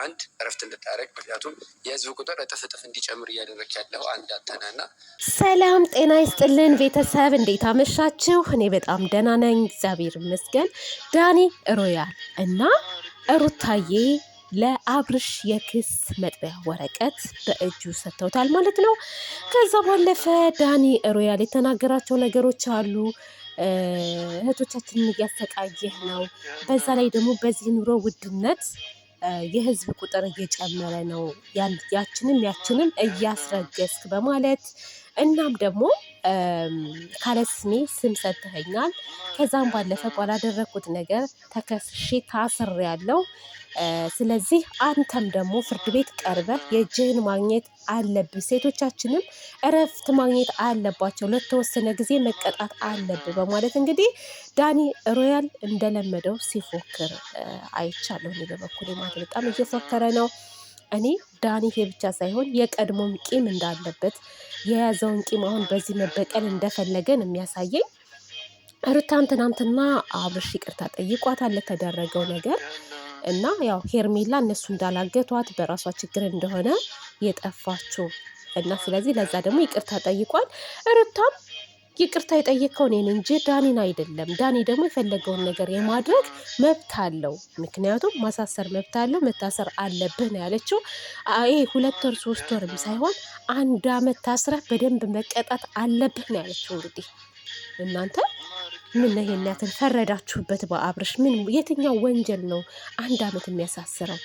አንድ እረፍት እንድታረግ ምክንያቱም የህዝብ ቁጥር እጥፍ እንዲጨምር እያደረግ ያለው አንድ አንተናና። ሰላም ጤና ይስጥልን ቤተሰብ፣ እንዴት አመሻችሁ? እኔ በጣም ደህና ነኝ እግዚአብሔር ይመስገን። ዳኒ ሮያል እና ሩታዬ ለአብርሽ የክስ መጥሪያ ወረቀት በእጁ ሰጥተውታል ማለት ነው። ከዛ ባለፈ ዳኒ ሮያል የተናገራቸው ነገሮች አሉ። እህቶቻችንን እያሰቃየህ ነው፣ በዛ ላይ ደግሞ በዚህ ኑሮ ውድነት የህዝብ ቁጥር እየጨመረ ነው፣ ያችንም እያስረገዝክ በማለት እናም ደግሞ ካለስሜ ስም ሰጥተኸኛል። ከዛም ባለፈ ባላደረኩት ነገር ተከስሼ ታስሬያለሁ። ስለዚህ አንተም ደግሞ ፍርድ ቤት ቀርበህ የእጅህን ማግኘት አለብህ። ሴቶቻችንም እረፍት ማግኘት አለባቸው፣ ለተወሰነ ጊዜ መቀጣት አለብህ በማለት እንግዲህ ዳኒ ሮያል እንደለመደው ሲፎክር አይቻለሁ። እኔ በበኩሌ ማለት በጣም እየፎከረ ነው። እኔ ዳኒ ይሄ ብቻ ሳይሆን የቀድሞም ቂም እንዳለበት የያዘውን ቂም አሁን በዚህ መበቀል እንደፈለገን የሚያሳየኝ ሩታን ትናንትና አብርሽ ይቅርታ ጠይቋታል ለተደረገው ነገር እና ያው ሄርሜላ እነሱ እንዳላገቷት በራሷ ችግር እንደሆነ የጠፋችው እና ስለዚህ ለዛ ደግሞ ይቅርታ ጠይቋል። ሩታም ይቅርታ የጠየቀው እኔን እንጂ ዳኒን አይደለም። ዳኒ ደግሞ የፈለገውን ነገር የማድረግ መብት አለው። ምክንያቱም ማሳሰር መብት አለው፣ መታሰር አለብህ ነው ያለችው። ይሄ 2 ወር 3 ወርም ሳይሆን 1 ዓመት ታስረህ በደንብ መቀጣት አለብህ ነው ያለችው። እንግዲህ እናንተ ምን ነው ይሄን ያክል ፈረዳችሁበት በአብርሽ? ምን የትኛው ወንጀል ነው 1 ዓመት የሚያሳስረው?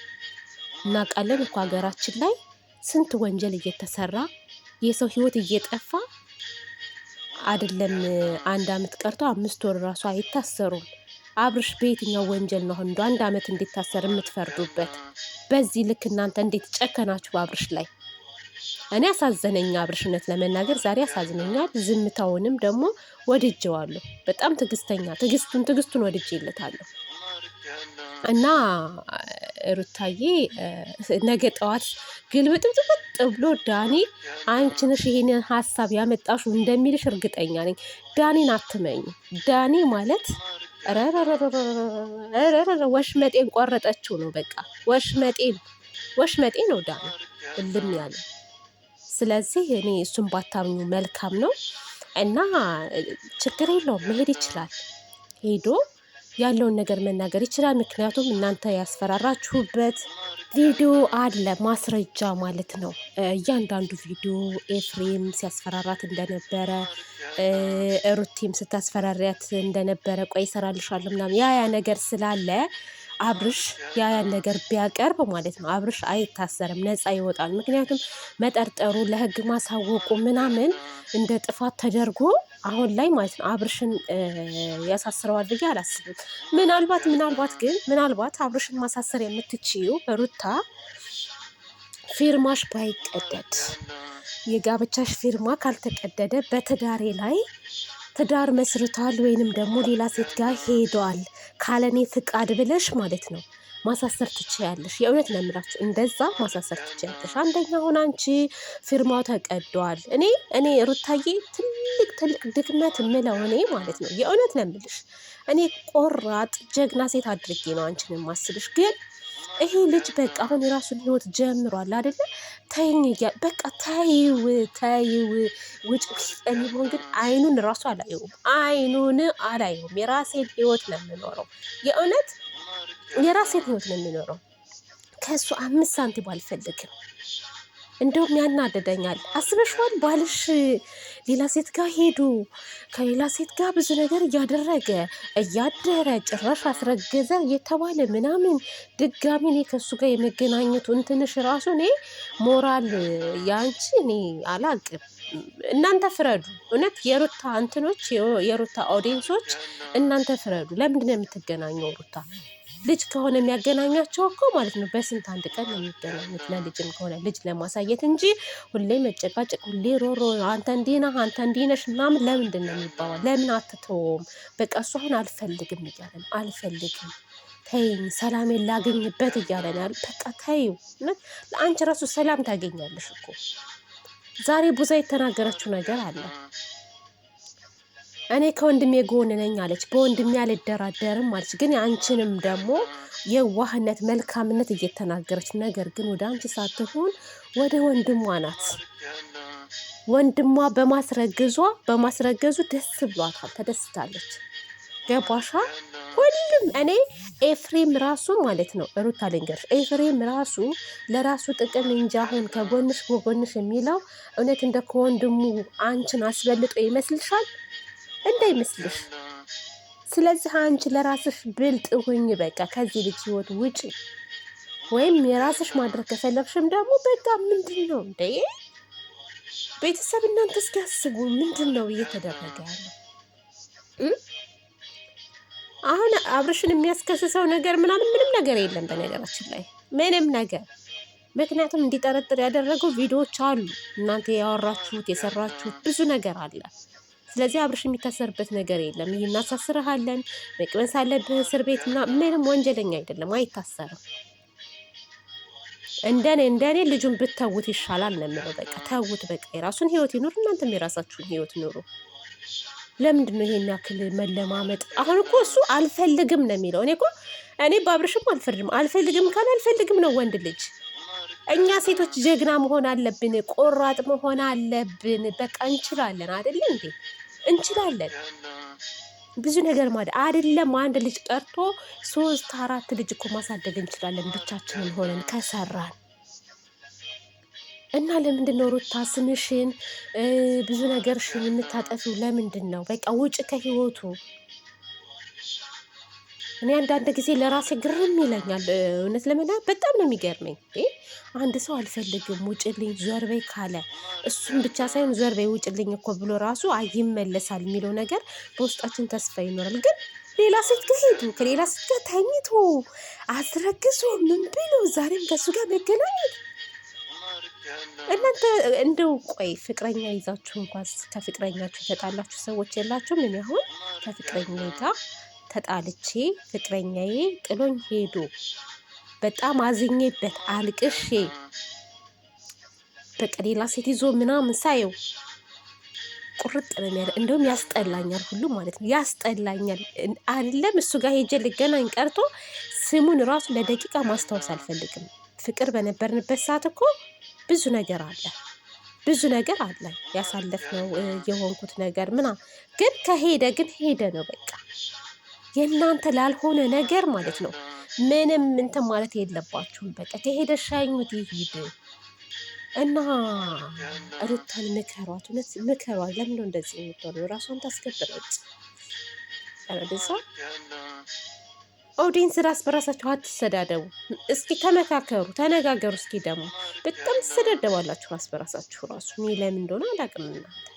እናውቃለን እኮ ሀገራችን ላይ ስንት ወንጀል እየተሰራ የሰው ህይወት እየጠፋ አይደለም 1 ዓመት ቀርቶ 5 ወር ራሱ አይታሰሩም። አብርሽ በየትኛው ወንጀል ነው እንደ 1 ዓመት እንዲታሰር የምትፈርዱበት? በዚህ ልክ እናንተ እንዴት ጨከናችሁ በአብርሽ ላይ? እኔ አሳዘነኝ አብርሽ፣ እውነት ለመናገር ዛሬ አሳዝነኛል። ዝምታውንም ደግሞ ወድጄዋለሁ። በጣም ትዕግስቱን ወድጄለታለሁ። እና ሩታዬ ነገ ጠዋት ግልብጥብጥ ብሎ ዳኒ አንቺ ነሽ ይሄንን ሀሳብ ያመጣሽው እንደሚልሽ እርግጠኛ ነኝ። ዳኒን አትመኝ። ዳኒ ማለት ወሽመጤን ቆረጠችው ነው በቃ። ወሽመጤ ነው ዳኒ እልም ያለ። ስለዚህ እኔ እሱን ባታምኙ መልካም ነው። እና ችግር የለውም መሄድ ይችላል፣ ሄዶ ያለውን ነገር መናገር ይችላል። ምክንያቱም እናንተ ያስፈራራችሁበት ቪዲዮ አለ፣ ማስረጃ ማለት ነው። እያንዳንዱ ቪዲዮ ኤፍሬም ሲያስፈራራት እንደነበረ፣ ሩቲም ስታስፈራሪያት እንደነበረ፣ ቆይ እሰራልሻለሁ ምናምን ያ ነገር ስላለ አብርሽ ያን ነገር ቢያቀርብ ማለት ነው አብርሽ አይታሰርም፣ ነፃ ይወጣል። ምክንያቱም መጠርጠሩ ለህግ ማሳወቁ ምናምን እንደ ጥፋት ተደርጎ አሁን ላይ ማለት ነው አብርሽን ያሳስረዋል ብዬ አላስብም። ምናልባት አብርሽን ማሳሰር የምትችዩ ሩታ ፊርማሽ ባይቀደድ፣ የጋብቻሽ ፊርማ ካልተቀደደ በትዳሬ ላይ ትዳር መስርቷል ወይንም ደግሞ ሌላ ሴት ጋር ሄዷል ካለኔ ፍቃድ ብለሽ ማለት ነው ማሳሰር ትችያለሽ። የእውነት ነው የምላችሁ፣ እንደዛ ማሳሰር ትችያለሽ። አንደኛ ሆነ አንቺ ፊርማው ተቀዷል። እኔ ሩታዬ ትልቅ ድክመት የምለው እኔ ማለት ነው የእውነት ነው የምልሽ፣ እኔ ቆራጥ ጀግና ሴት አድርጌ ነው አንቺን የማስብሽ። ግን ይሄ ልጅ በቃ አሁን የራሱን ህይወት ጀምሯል አይደለ? ተይኝ እያለ በቃ ተይው ውጭ። እኔ ሆን ግን አይኑን ራሱ አላየውም። የራሴን ህይወት ነው የምኖረው፣ የእውነት የራሴን ህይወት ነው የምኖረው። ከእሱ 5 ሳንቲም አልፈልግም። እንደውም ያናደደኛል። አስበሽዋል? ባልሽ ሌላ ሴት ጋር ሄዱ፣ ከሌላ ሴት ጋር ብዙ ነገር እያደረገ እያደረ ጭራሽ አስረገዘ እየተባለ ምናምን ድጋሚ እኔ ከእሱ ጋር የመገናኘቱ እንትንሽ ራሱ እኔ ሞራል ያንቺ እኔ አላቅም። እናንተ ፍረዱ። እውነት የሩታ እንትኖች የሩታ ኦዲየንሶች እናንተ ፍረዱ። ለምንድን ነው የምትገናኘው ሩታ? ልጅ ከሆነ የሚያገናኛቸው እኮ ማለት ነው በስንት አንድ ቀን ነው የሚገናኙት። ለልጅም ከሆነ ልጅ ለማሳየት እንጂ ሁሌ መጨቃጨቅ፣ ሁሌ ሮሮ፣ አንተ እንዲህ ነህ አንተ እንዲህ ነሽ ምናምን ለምንድን ነው የሚባለው? ለምን አትተውም? በቃ እሱ አሁን አልፈልግም እያለ ነው። አልፈልግም ተይኝ፣ ሰላሜን ላገኝበት እያለ ነው ያለ። በቃ ተይው። ለአንቺ ራሱ ሰላም ታገኛለሽ እኮ። ዛሬ ቡዛ የተናገረችው ነገር አለ። እኔ ከወንድሜ ጎን ነኝ አለች። በወንድሜ አልደራደርም አለች። ግን አንቺንም ደግሞ የዋህነት መልካምነት እየተናገረች ነገር ግን ወደ አንቺ ሳትሆን ወደ ወንድሟ ናት። ወንድሟ በማስረገዙ ደስ ብሏታል፣ ተደስታለች። ገባሻ? ሁሉም እኔ ኤፍሬም ራሱ ማለት ነው ሩታ ልንገርሽ፣ ኤፍሬም ራሱ ለራሱ ጥቅም እንጂ አሁን ከጎንሽ የሚለው እውነት እንደ ከወንድሙ አንቺን አስበልጦ ይመስልሻል? እንዳይመስልሽ። ስለዚህ አንቺ ለራስሽ ብልጥ ሁኝ። በቃ ከዚህ ልጅ ህይወት ውጪ፣ ወይም የራስሽ ማድረግ ከፈለግሽም ደግሞ በቃ ምንድን ነው እንዴ ቤተሰብ እናንተ እስኪ አስቡ። ምንድን ነው እየተደረገ ያለው? አሁን አብርሽን የሚያስከስሰው ነገር ምናምን ምንም ነገር የለም በነገራችን ላይ ምንም ነገር። ምክንያቱም እንዲጠረጥር ያደረገው ቪዲዮዎች አሉ፣ እናንተ ያወራችሁት የሰራችሁት ብዙ ነገር አለ። ስለዚህ አብርሽ የሚታሰርበት ነገር የለም። ይህ እናሳስርሃለን፣ መቅመስ አለብህ እስር ቤት ምንም ወንጀለኛ አይደለም፣ አይታሰርም። እንደኔ ልጁን ብትተውት ይሻላል ነው የምለው። በቃ ተውት፣ በቃ የራሱን ህይወት ይኑር፣ እናንተም የራሳችሁን ህይወት ኑሩ። ለምንድን ነው ይሄን ያክል መለማመጥ? አሁን እኮ እሱ አልፈልግም ነው የሚለው። እኔ በአብርሽም አልፈልግም ካለ አልፈልግም ነው ወንድ ልጅ። እኛ ሴቶች ጀግና መሆን አለብን፣ ቆራጥ መሆን አለብን። በቃ እንችላለን አይደለ እንዴ? እንችላለን ብዙ ነገር ማለት አይደለም። አንድ ልጅ ጠርቶ 3-4 ልጅ እኮ ማሳደግ እንችላለን ብቻችንን ሆነን ከሰራን። እና ለምንድን ነው ሩታ ስምሽን ብዙ ነገርሽን የምታጠፊው? ለምንድን ነው? በቃ ውጭ ከህይወቱ። እኔ አንዳንድ ጊዜ ለራሴ ግርም ይለኛል፣ እውነት ለመናገር በጣም ነው የሚገርመኝ። አንድ ሰው አልፈልግም ውጭልኝ ዞር በይ ካለ እሱም ብቻ ሳይሆን ዞር በይ ውጭልኝ እኮ ብሎ ራሱ ይመለሳል የሚለው ነገር በውስጣችን ተስፋ ይኖራል። ግን ሌላ ሴት ጋር ሄዱ፣ ከሌላ ሴት ጋር ተኝቶ አስረግዞ ምን ብሎ ዛሬም ከሱ ጋር መገናኘት። እናንተ እንደው ቆይ ፍቅረኛ ይዛችሁ እንኳን ከፍቅረኛችሁ የተጣላችሁ ሰዎች የላችሁም? ምን አሁን ከፍቅረኛ ጋር ተጣልቼ ፍቅረኛዬ ጥሎኝ ሄዶ በጣም አዝኜበት አልቅሼ በቃ ሌላ ሴት ይዞ ምናምን ሳየው ቁርጥ ነው የሚያደርግ። እንደውም ያስጠላኛል ሁሉ ማለት ነው፣ ያስጠላኛል። አይደለም እሱ ጋር ሄጄ ልገናኝ ቀርቶ ስሙን ራሱ ለደቂቃ ማስታወስ አልፈልግም። ፍቅር በነበርንበት ሰዓት እኮ ብዙ ነገር አለ ያሳለፍነው የሆንኩት ነገር ምናምን። ግን ከሄደ ሄደ ነው በቃ። የእናንተ ላልሆነ ነገር ማለት ነው ምንም እንትን ማለት የለባችሁም። በቃ ከሄደ ሻኙት ይሄድ እና ሩታን ምከሯት፣ እውነት ምከሯት። ለምን ነው እንደዚህ የምትሆነው? ራሷን ታስከብረች። አረደሳ ኦዲየንስ ራስ በራሳችሁ አትሰዳደቡ። እስኪ ተመካከሩ፣ ተነጋገሩ። እስኪ ደግሞ በጣም ትሰዳደባላችሁ ራስ በራሳችሁ ራሱ። እኔ ለምን እንደሆነ አላውቅም እናንተ